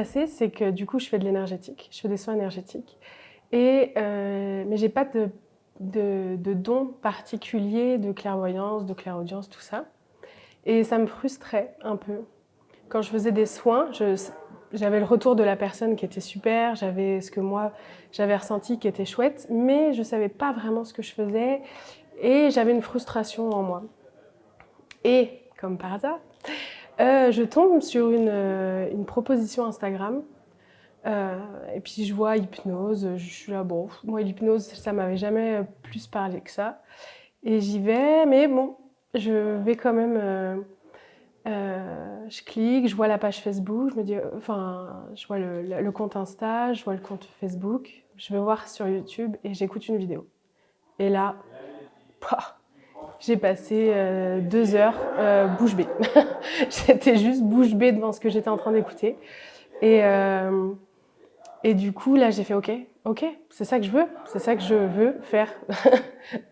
passé, c'est que du coup, je fais de l'énergétique, je fais des soins énergétiques. Mais j'ai pas de don particulier de clairvoyance, de clairaudience, tout ça. Et ça me frustrait un peu. Quand je faisais des soins, j'avais le retour de la personne qui était super, j'avais ce que moi j'avais ressenti qui était chouette, mais je savais pas vraiment ce que je faisais et j'avais une frustration en moi. Et comme par hasard, je tombe sur une proposition Instagram. Et puis je vois hypnose, je suis là, bon, moi l'hypnose ça m'avait jamais plus parlé que ça. Et j'y vais, mais bon, je vais quand même, je clique, je vois la page Facebook, je me dis, enfin, je vois le compte Insta, je vois le compte Facebook, je vais voir sur YouTube et j'écoute une vidéo. Et là, pah, j'ai passé 2 heures bouche bée. J'étais juste bouche bée devant ce que j'étais en train d'écouter. Et, euh, et du coup, là, j'ai fait OK, c'est ça que je veux, c'est ça que je veux faire.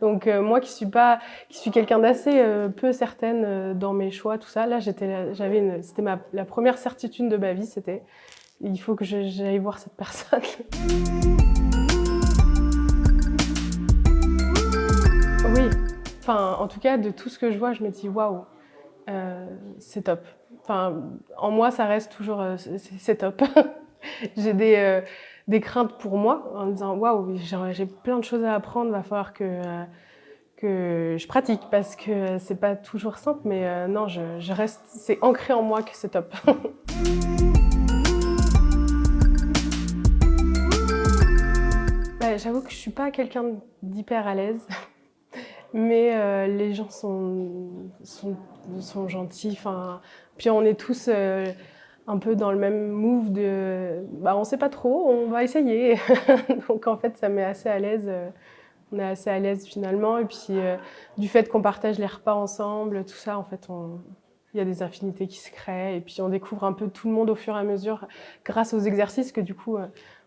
Donc moi qui suis quelqu'un d'assez peu certaine dans mes choix, tout ça, là, c'était la première certitude de ma vie, c'était il faut que j'aille voir cette personne. Oui, enfin, en tout cas, de tout ce que je vois, je me dis waouh, c'est top. Enfin, en moi, ça reste toujours, c'est top. J'ai des craintes pour moi en me disant waouh, j'ai plein de choses à apprendre, va falloir que je pratique parce que c'est pas toujours simple, mais non, je reste, c'est ancré en moi que c'est top. Bah, j'avoue que je suis pas quelqu'un d'hyper à l'aise, mais les gens sont gentils. Enfin, puis on est tous un peu dans le même move de, bah, on sait pas trop, on va essayer. Donc en fait, ça met assez à l'aise. On est assez à l'aise finalement. Et puis du fait qu'on partage les repas ensemble, tout ça, en fait, il y a des affinités qui se créent. Et puis on découvre un peu tout le monde au fur et à mesure grâce aux exercices que du coup,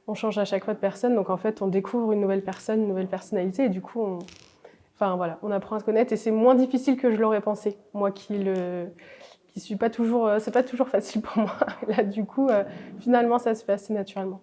on change à chaque fois de personne. Donc en fait, on découvre une nouvelle personne, une nouvelle personnalité. Et du coup, enfin voilà, on apprend à se connaître. Et c'est moins difficile que je l'aurais pensé. Moi qui suis pas toujours, c'est pas toujours facile pour moi. Là, du coup, finalement, ça se fait assez naturellement.